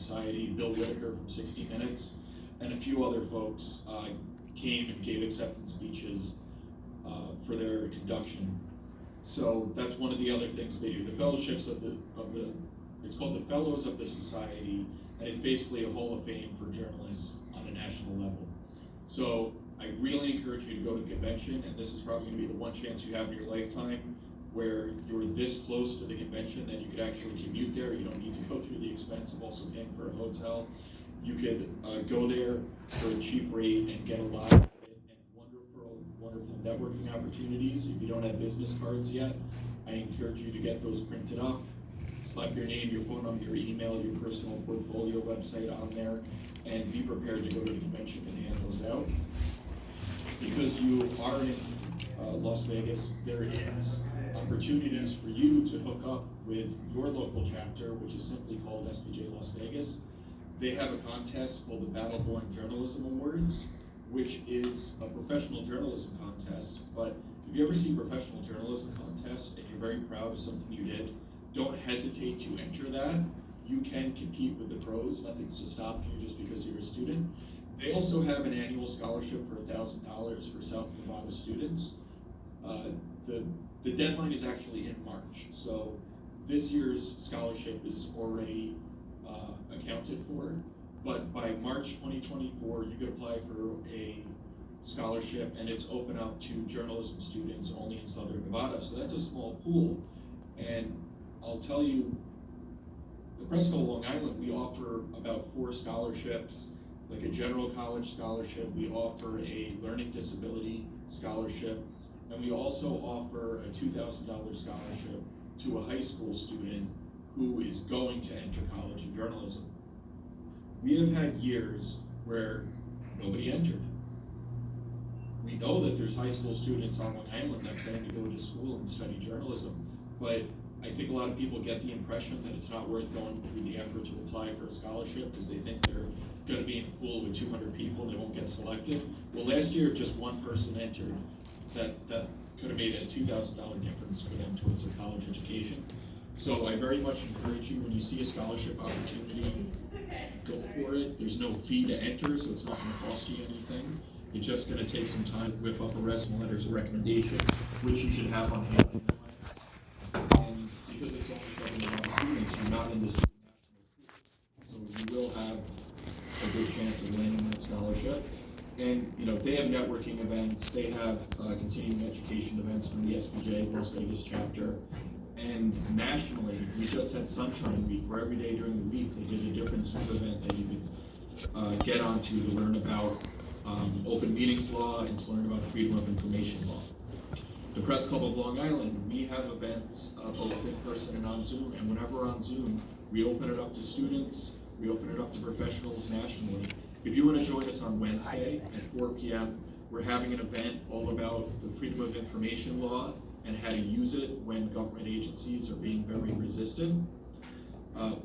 Society, Bill Whitaker from 60 Minutes, and a few other folks came and gave acceptance speeches for their induction. So that's one of the other things they do. The fellowships of the it's called the Fellows of the Society, and it's basically a hall of fame for journalists on a national level. So I really encourage you to go to the convention, and this is probably going to be the one chance you have in your lifetime where you're this close to the convention that you could actually commute there. You don't need to go through the expense of also paying for a hotel. You could go there for a cheap rate and get a lot of wonderful networking opportunities. If you don't have business cards yet, I encourage you to get those printed up. Slap your name, your phone number, your email, your personal portfolio website on there, and be prepared to go to the convention and hand those out. Because you are in Las Vegas, there is opportunities for you to hook up with your local chapter, which is simply called SPJ Las Vegas. They have a contest called the Battleborn Journalism Awards, which is a professional journalism contest. But if you ever see professional journalism contest and you're very proud of something you did, don't hesitate to enter that. You can compete with the pros. Nothing's to stop you just because you're a student. They also have an annual scholarship for $1,000 for South Nevada students. The deadline is actually in March, so this year's scholarship is already accounted for. But by March 2024, you can apply for a scholarship, and it's open up to journalism students only in Southern Nevada. So that's a small pool. And I'll tell you, the Press School Long Island, we offer about 4 scholarships, like a general college scholarship. We offer a learning disability scholarship, and we also offer a $2,000 scholarship to a high school student who is going to enter college in journalism. We have had years where nobody entered. We know that there's high school students on Long Island that plan to go to school and study journalism, but I think a lot of people get the impression that it's not worth going through the effort to apply for a scholarship because they think they're going to be in a pool with 200 people and they won't get selected. Well, last year, just one person entered. That could have made a $2,000 difference for them towards their college education. So I very much encourage you, when you see a scholarship opportunity, go for it. There's no fee to enter, so it's not going to cost you anything. It's just going to take some time to whip up a resume, letters of recommendation, which you should have on hand. And because it's only 7 students, you're not in this national pool. So you will have a good chance of landing that scholarship. And they have networking events, they have continuing education events from the SPJ Las Vegas chapter. And nationally, we just had Sunshine Week, where every day during the week they did a different super event that you could get onto to learn about open meetings law and to learn about freedom of information law. The Press Club of Long Island, we have events both in person and on Zoom, and whenever we're on Zoom, we open it up to students, we open it up to professionals nationally. If you want to join us on Wednesday at 4 p.m., we're having an event all about the freedom of information law and how to use it when government agencies are being very resistant.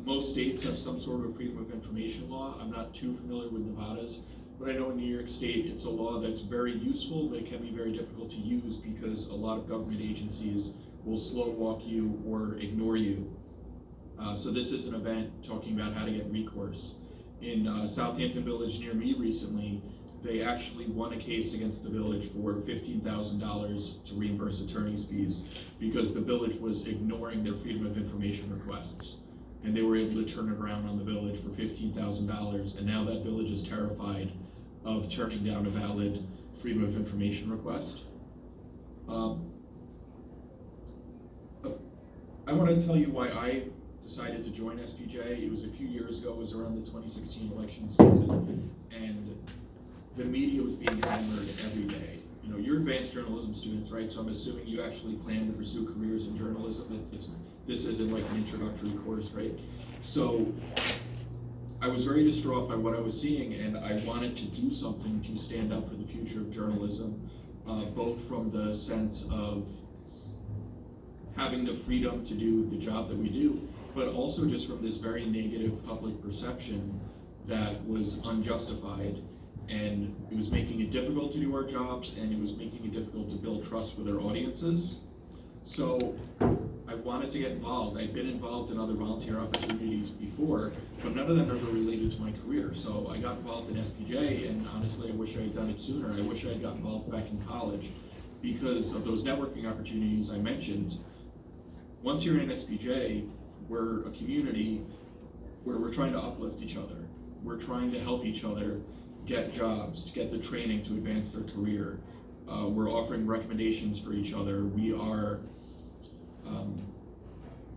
Most states have some sort of freedom of information law. I'm not too familiar with Nevada's, but I know in New York State it's a law that's very useful, but it can be very difficult to use because a lot of government agencies will slow walk you or ignore you. So this is an event talking about how to get recourse. In Southampton Village near me recently, they actually won a case against the village for $15,000 to reimburse attorney's fees because the village was ignoring their freedom of information requests. And they were able to turn it around on the village for $15,000, and now that village is terrified of turning down a valid freedom of information request. I want to tell you why I decided to join SPJ. It was a few years ago. It was around the 2016 election season, and the media was being hammered every day. You're advanced journalism students, right? So I'm assuming you actually plan to pursue careers in journalism. This isn't like an introductory course, right? So I was very distraught by what I was seeing, and I wanted to do something to stand up for the future of journalism, both from the sense of having the freedom to do the job that we do, but also just from this very negative public perception that was unjustified, and it was making it difficult to do our jobs, and it was making it difficult to build trust with our audiences. So I wanted to get involved. I'd been involved in other volunteer opportunities before, but none of them ever related to my career. So I got involved in SPJ, and honestly, I wish I had done it sooner. I wish I had got involved back in college because of those networking opportunities I mentioned. Once you're in SPJ, we're a community where we're trying to uplift each other. We're trying to help each other get jobs, to get the training to advance their career. We're offering recommendations for each other. We are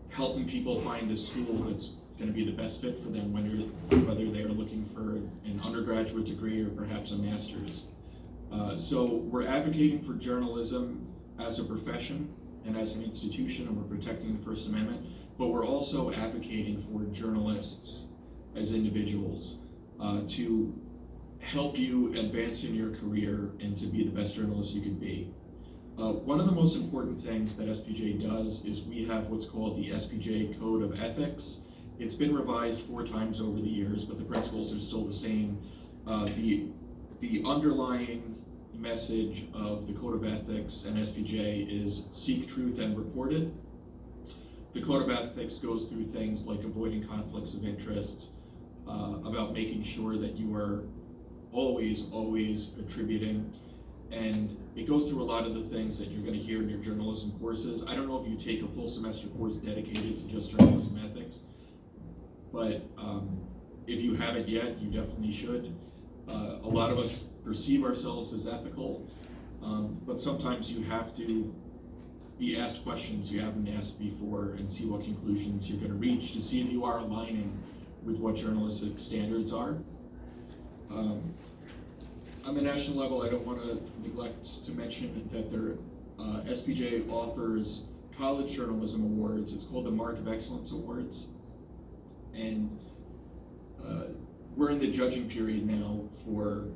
helping people find the school that's going to be the best fit for them whether they are looking for an undergraduate degree or perhaps a master's. So we're advocating for journalism as a profession and as an institution, and we're protecting the First Amendment, but we're also advocating for journalists as individuals to help you advance in your career and to be the best journalist you could be. One of the most important things that SPJ does is we have what's called the SPJ Code of Ethics. It's been revised 4 times over the years, but the principles are still the same. The underlying message of the Code of Ethics and SPJ is seek truth and report it. The Code of Ethics goes through things like avoiding conflicts of interest, about making sure that you are always attributing, and it goes through a lot of the things that you're going to hear in your journalism courses. I don't know if you take a full semester course dedicated to just journalism ethics, but if you haven't yet, you definitely should. A lot of us perceive ourselves as ethical, but sometimes you have to be asked questions you haven't asked before and see what conclusions you're going to reach to see if you are aligning with what journalistic standards are. On the national level, I don't want to neglect to mention that SPJ offers college journalism awards. It's called the Mark of Excellence Awards, and we're in the judging period now for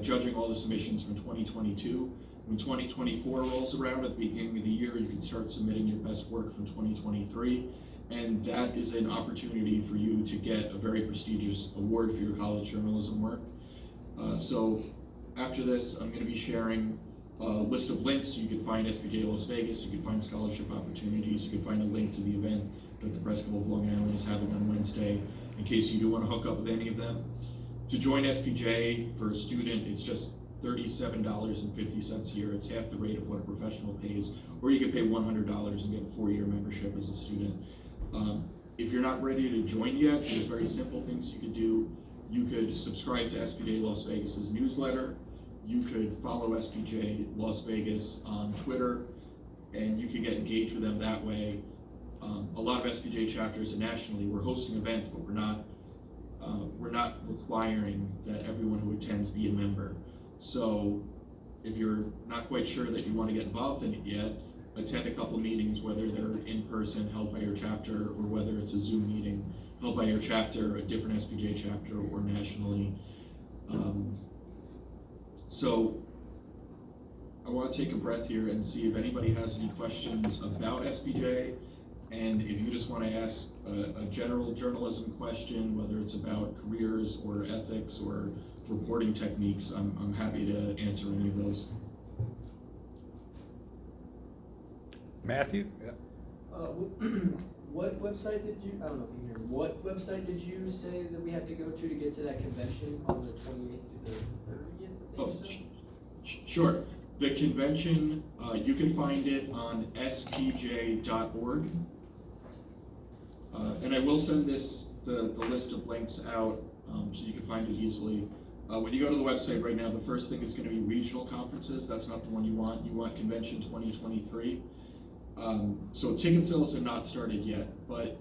judging all the submissions from 2022. When 2024 rolls around at the beginning of the year, you can start submitting your best work from 2023, and that is an opportunity for you to get a very prestigious award for your college journalism work. So after this, I'm going to be sharing a list of links. You can find SPJ Las Vegas, you can find scholarship opportunities, you can find a link to the event that the Press Club of Long Island is having on Wednesday, in case you do want to hook up with any of them. To join SPJ for a student, it's just $37.50 a year. It's half the rate of what a professional pays, or you can pay $100 and get a 4-year membership as a student. If you're not ready to join yet, there's very simple things you could do. You could subscribe to SPJ Las Vegas's newsletter. You could follow SPJ Las Vegas on Twitter, and you could get engaged with them that way. A lot of SPJ chapters nationally, we're hosting events, but we're not requiring that everyone who attends be a member. So if you're not quite sure that you want to get involved in it yet, attend a couple meetings, whether they're in person, held by your chapter, or whether it's a Zoom meeting held by your chapter, a different SPJ chapter, or nationally. So I want to take a breath here and see if anybody has any questions about SPJ. And if you just want to ask a general journalism question, whether it's about careers or ethics or reporting techniques, I'm happy to answer any of those. Matthew? Yeah. What website did you, I don't know if you hear me, what website did you say that we had to go to get to that convention on the 28th to the 30th? Oh, sure. The convention, you can find it on spj.org. And I will send the list of links out so you can find it easily. When you go to the website right now, the first thing is going to be regional conferences. That's not the one you want. You want Convention 2023. So ticket sales have not started yet, but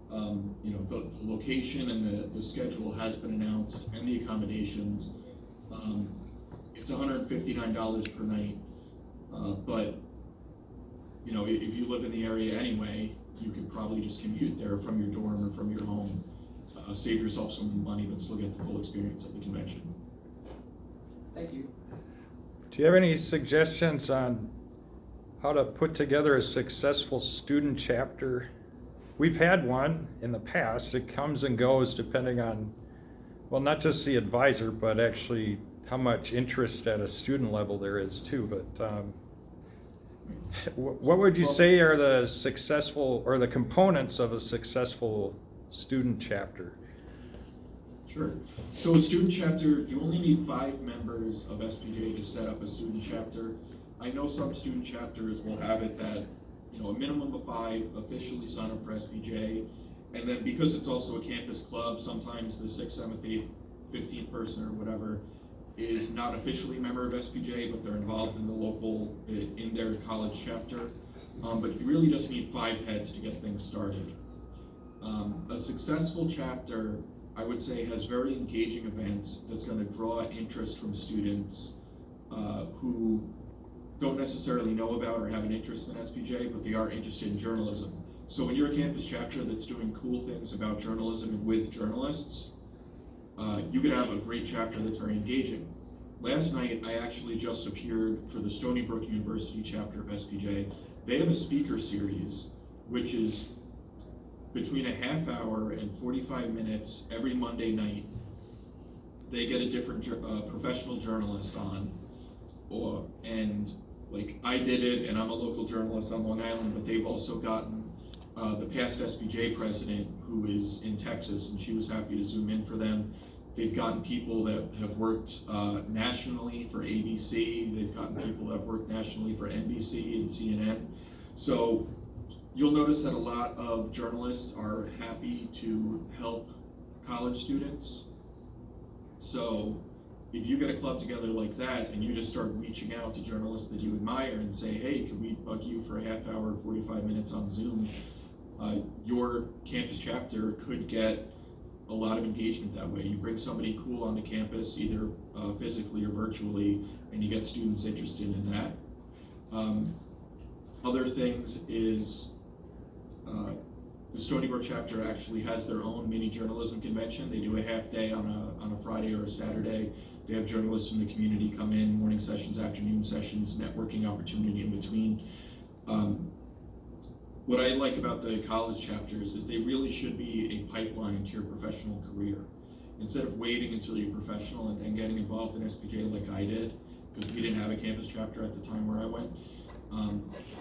the location and the schedule has been announced, and the accommodations. It's $159 per night, but if you live in the area anyway, you could probably just commute there from your dorm or from your home, save yourself some money, but still get the full experience of the convention. Thank you. Do you have any suggestions on how to put together a successful student chapter? We've had one in the past. It comes and goes depending on, well, not just the advisor, but actually how much interest at a student level there is too. But What would you say are the successful, or the components of a successful student chapter? Sure. So a student chapter, you only need 5 members of SPJ to set up a student chapter. I know some student chapters will have it that, a minimum of 5 officially sign up for SPJ. And then because it's also a campus club, sometimes the 6th, 7th, 8th, 15th person or whatever is not officially a member of SPJ, but they're involved in the local, in their college chapter. But you really just need 5 heads to get things started. A successful chapter, I would say, has very engaging events that's going to draw interest from students who don't necessarily know about or have an interest in SPJ, but they are interested in journalism. So when you're a campus chapter that's doing cool things about journalism and with journalists, you could have a great chapter that's very engaging. Last night, I actually just appeared for the Stony Brook University chapter of SPJ. They have a speaker series, which is between a half hour and 45 minutes every Monday night. They get a different professional journalist on, and like I did it, and I'm a local journalist on Long Island, but they've also gotten the past SPJ president who is in Texas, and she was happy to zoom in for them. They've gotten people that have worked nationally for ABC. They've gotten people that have worked nationally for NBC and CNN. So you'll notice that a lot of journalists are happy to help college students. So if you get a club together like that and you just start reaching out to journalists that you admire and say, hey, can we bug you for a half hour, 45 minutes on Zoom? Your campus chapter could get a lot of engagement that way. You bring somebody cool onto campus, either physically or virtually, and you get students interested in that. Other things is the Stony Brook chapter actually has their own mini journalism convention. They do a half day on a Friday or a Saturday. They have journalists from the community come in, morning sessions, afternoon sessions, networking opportunity in between. What I like about the college chapters is they really should be a pipeline to your professional career. Instead of waiting until you're professional and then getting involved in SPJ like I did, because we didn't have a campus chapter at the time where I went,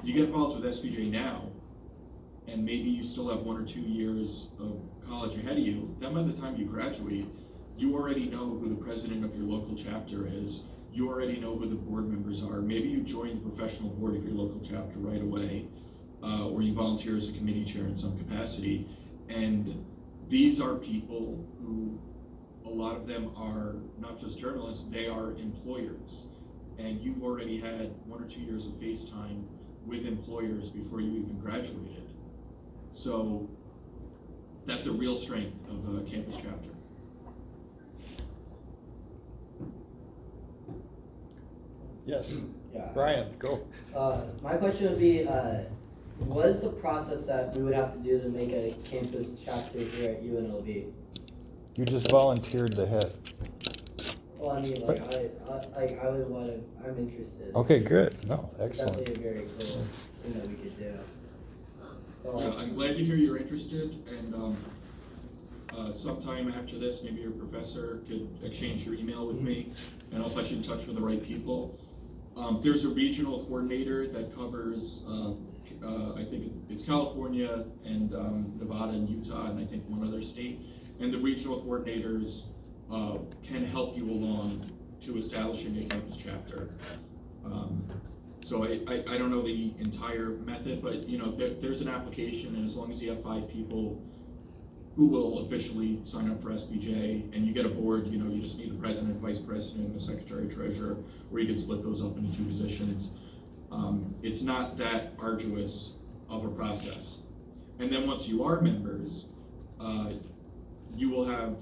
you get involved with SPJ now, and maybe you still have 1 or 2 years of college ahead of you. Then by the time you graduate, you already know who the president of your local chapter is. You already know who the board members are. Maybe you join the professional board of your local chapter right away, or you volunteer as a committee chair in some capacity. And these are people who, a lot of them are not just journalists, they are employers. And you've already had 1 or 2 years of face time with employers before you even graduated. So that's a real strength of a campus chapter. Yes, Yeah. Brian, go. My question would be, what is the process that we would have to do to make a campus chapter here at UNLV? You just volunteered to head. Well, I mean, like, I would want to, I'm interested. Okay, good. No, excellent. Definitely a very cool thing that we could do. But, Yeah, like, I'm glad to hear you're interested, and sometime after this, maybe your professor could exchange your email with me, and I'll put you in touch with the right people. There's a regional coordinator that covers, I think it's California and Nevada and Utah, and I think one other state. And the regional coordinators can help you along to establishing a campus chapter. So I don't know the entire method, but there's an application, and as long as you have 5 people who will officially sign up for SPJ, and you get a board, you just need a president, vice president, and a secretary treasurer, or you could split those up into 2 positions. It's not that arduous of a process. And then once you are members, you will have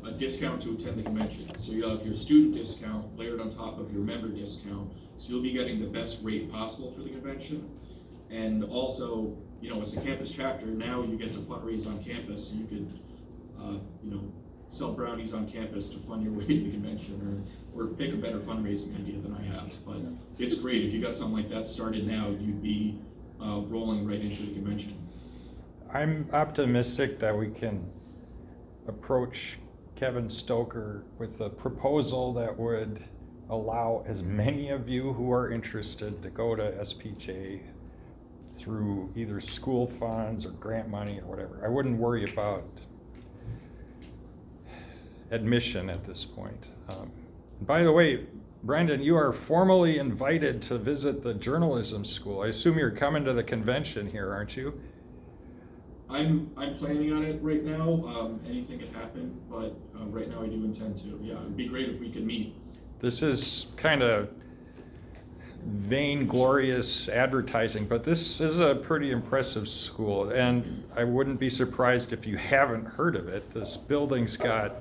a discount to attend the convention. So you'll have your student discount layered on top of your member discount. So you'll be getting the best rate possible for the convention. And also, as a campus chapter, now you get to fundraise on campus. So you could, sell brownies on campus to fund your way to the convention, or pick a better fundraising idea than I have. But it's great. If you got something like that started now, you'd be rolling right into the convention. I'm optimistic that we can approach Kevin Stoker with a proposal that would allow as many of you who are interested to go to SPJ through either school funds or grant money or whatever. I wouldn't worry about admission at this point. By the way, Brendan, you are formally invited to visit the journalism school. I assume you're coming to the convention here, aren't you? I'm planning on it right now. Anything could happen, but right now I do intend to. Yeah, it'd be great if we could meet. This is kind of vainglorious advertising, but this is a pretty impressive school, and I wouldn't be surprised if you haven't heard of it. This building's got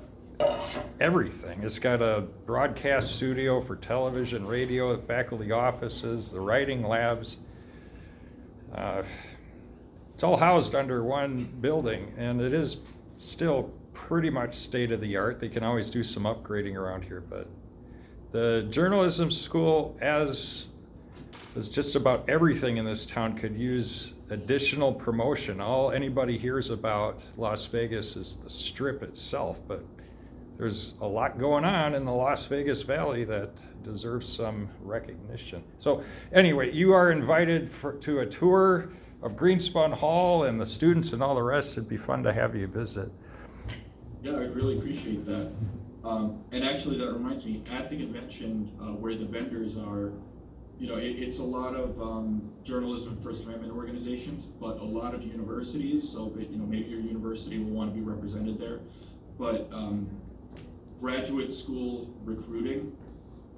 everything. It's got a broadcast studio for television, radio, the faculty offices, the writing labs. It's all housed under one building, and it is still pretty much state of the art. They can always do some upgrading around here, but the journalism school, as just about everything in this town, could use additional promotion. All anybody hears about Las Vegas is the Strip itself, but there's a lot going on in the Las Vegas Valley that deserves some recognition. So anyway, you are invited to a tour of Greenspun Hall and the students and all the rest. It'd be fun to have you visit. Yeah, I'd really appreciate that. And actually, that reminds me, at the convention where the vendors are, it's a lot of journalism and First Amendment organizations, but a lot of universities. So, maybe your university will want to be represented there. But graduate school recruiting.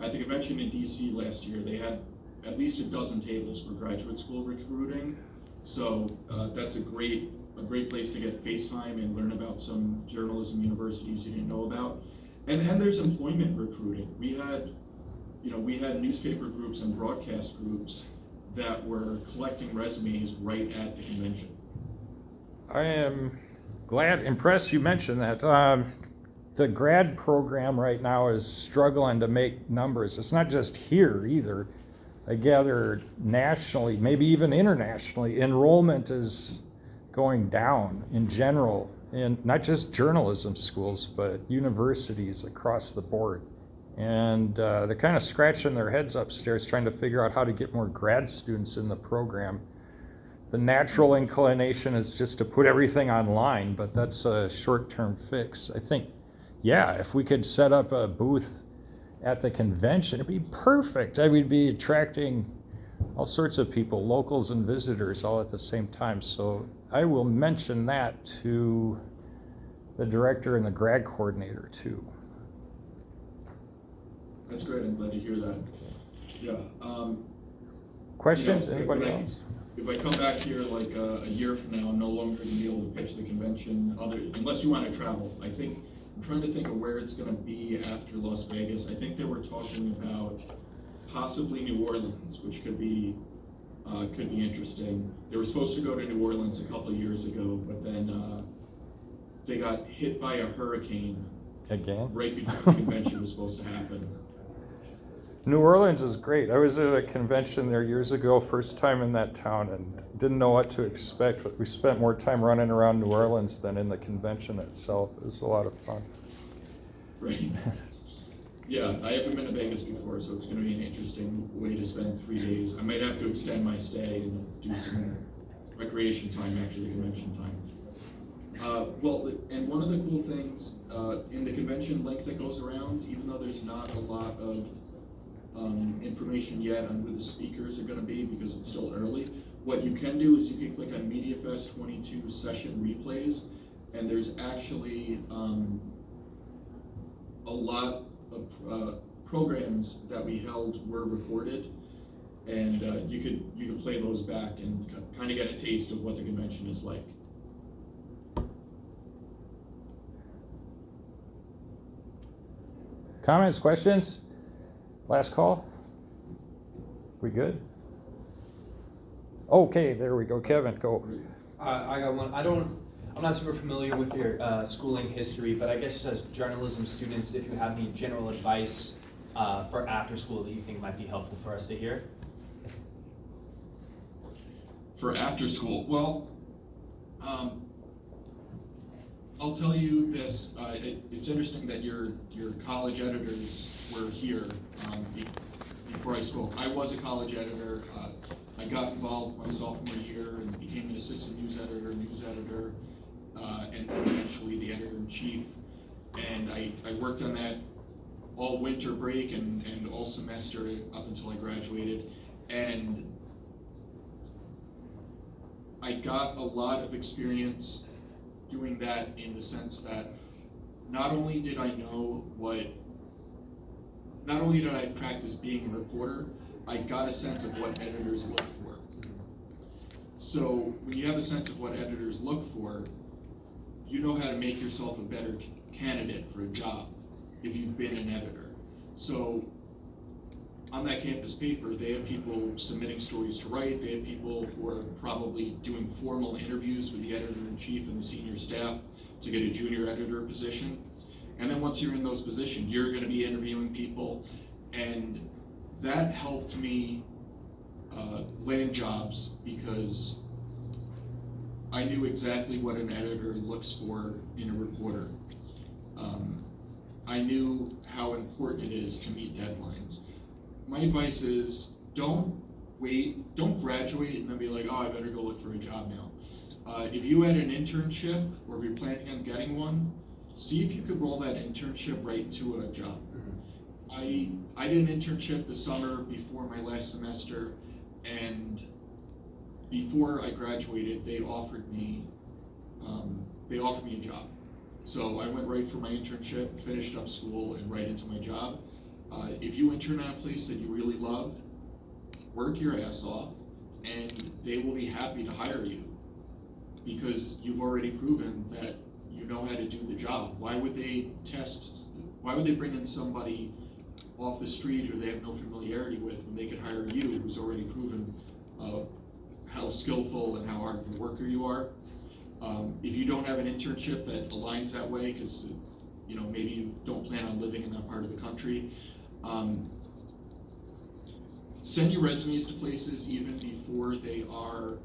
At the convention in DC last year, they had at least a dozen tables for graduate school recruiting. So that's a great place to get FaceTime and learn about some journalism universities you didn't know about. And there's employment recruiting. We had newspaper groups and broadcast groups that were collecting resumes right at the convention. I am impressed you mentioned that. The grad program right now is struggling to make numbers. It's not just here either. I gather nationally, maybe even internationally, enrollment is going down in general, in not just journalism schools, but universities across the board. And they're kind of scratching their heads upstairs trying to figure out how to get more grad students in the program. The natural inclination is just to put everything online, but that's a short-term fix. I think, yeah, if we could set up a booth at the convention, it'd be perfect. I would be attracting all sorts of people, locals and visitors, all at the same time. So I will mention that to the director and the grad coordinator too. That's great. I'm glad to hear that. Yeah. Questions? Anybody else? If I come back here like a year from now, I'm no longer going to be able to pitch the convention, unless you want to travel. I'm trying to think of where it's going to be after Las Vegas. I think they were talking about possibly New Orleans, which could be interesting. They were supposed to go to New Orleans a couple of years ago, but then they got hit by a hurricane Again? right before the convention was supposed to happen. New Orleans is great. I was at a convention there years ago, first time in that town, and didn't know what to expect, but we spent more time running around New Orleans than in the convention itself. It was a lot of fun. Right. Yeah, I haven't been to Vegas before, so it's going to be an interesting way to spend 3 days. I might have to extend my stay and do some recreation time after the convention time. And one of the cool things in the convention link that goes around, even though there's not a lot of information yet on who the speakers are going to be because it's still early, what you can do is you can click on MediaFest 22 session replays, and there's actually a lot of programs that we held were recorded, and you could play those back and kind of get a taste of what the convention is like. Comments, questions? Last call? We good? Okay, there we go. Kevin, go. I got one. I'm not super familiar with your schooling history, but I guess as journalism students, if you have any general advice for after school that you think might be helpful for us to hear. For after school, well, I'll tell you this, it's interesting that your college editors were here, before I spoke. I was a college editor, I got involved my sophomore year and became an assistant news editor, and then eventually the editor-in-chief. And I worked on that all winter break and all semester up until I graduated. And I got a lot of experience doing that, in the sense that not only did I practice being a reporter, I got a sense of what editors look for. So when you have a sense of what editors look for, you know how to make yourself a better candidate for a job if you've been an editor. So on that campus paper, they have people submitting stories to write, they have people who are probably doing formal interviews with the editor-in-chief and the senior staff to get a junior editor position. And then once you're in those positions, you're gonna be interviewing people, and that helped me land jobs, because I knew exactly what an editor looks for in a reporter. I knew how important it is to meet deadlines. My advice is, don't graduate and then be like, oh, I better go look for a job now. If you had an internship, or if you're planning on getting one, see if you could roll that internship right into a job. I did an internship this summer before my last semester, and before I graduated, they offered me a job. So I went right for my internship, finished up school, and right into my job. If you intern at a place that you really love, work your ass off, and they will be happy to hire you, because you've already proven that you know how to do the job. Why would they bring in somebody off the street who they have no familiarity with, when they could hire you, who's already proven how skillful and how hard of a worker you are? If you don't have an internship that aligns that way, because maybe you don't plan on living in that part of the country, send your resumes to places even before they are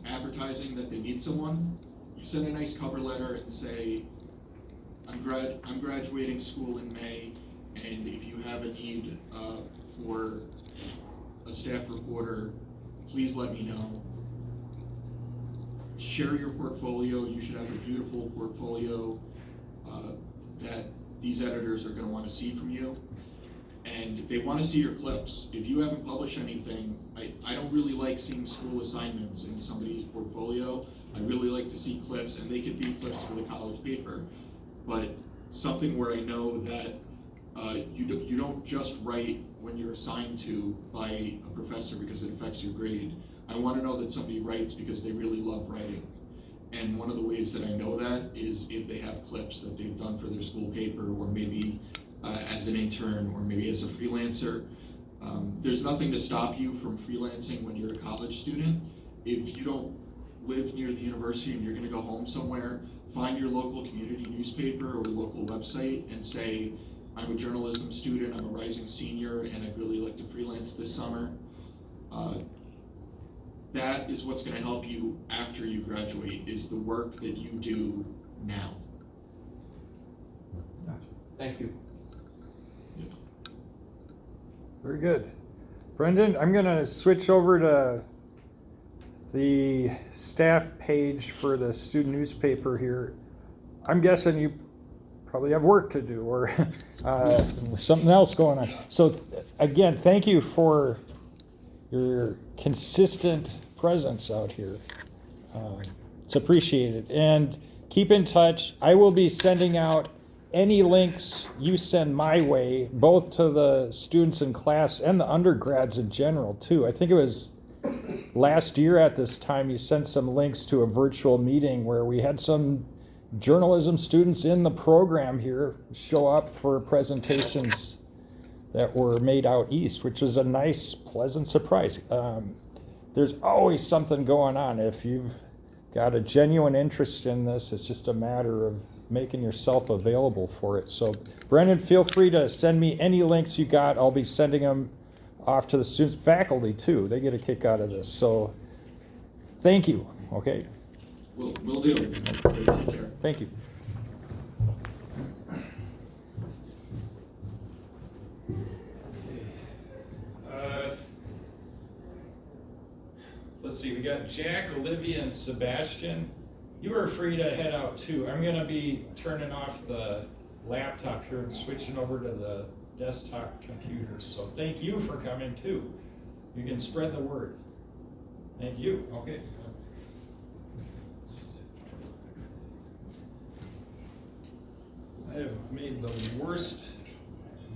advertising that they need someone. You send a nice cover letter and say, I'm graduating school in May, and if you have a need for a staff reporter, please let me know. Share your portfolio. You should have a beautiful portfolio that these editors are going to want to see from you, and they want to see your clips. If you haven't published anything, I don't really like seeing school assignments in somebody's portfolio. I really like to see clips, and they could be clips for the college paper, but something where I know that you don't just write when you're assigned to by a professor because it affects your grade. I want to know that somebody writes because they really love writing. And one of the ways that I know that is if they have clips that they've done for their school paper, or maybe as an intern, or maybe as a freelancer. There's nothing to stop you from freelancing when you're a college student. If you don't live near the university and you're going to go home somewhere, find your local community newspaper or local website and say, I'm a journalism student, I'm a rising senior, and I'd really like to freelance this summer. That is what's going to help you after you graduate, is the work that you do now. Thank you. Very good. Brendan, I'm going to switch over to the staff page for the student newspaper here. I'm guessing you probably have work to do, or something else going on. So again, thank you for your consistent presence out here. It's appreciated. And keep in touch. I will be sending out any links you send my way, both to the students in class and the undergrads in general too. I think it was last year at this time you sent some links to a virtual meeting where we had some journalism students in the program here show up for presentations that were made out east, which was a nice, pleasant surprise. There's always something going on. If you've got a genuine interest in this, it's just a matter of making yourself available for it. So Brendan, feel free to send me any links you got. I'll be sending them off to the students, faculty too. They get a kick out of this. So thank you. Okay. Will do. Okay, take care. Thank you. Let's see, we got Jack, Olivia, and Sebastian. You are free to head out too. I'm gonna be turning off the laptop here and switching over to the desktop computer. So thank you for coming too. You can spread the word. Thank you, okay. I have made the worst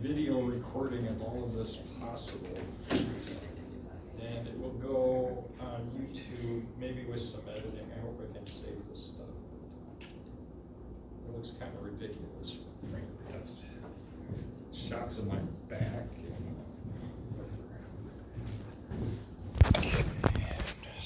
video recording of all of this possible. And it will go on YouTube, maybe with some editing. I hope I can save this stuff. It looks kind of ridiculous. Shots of my back. And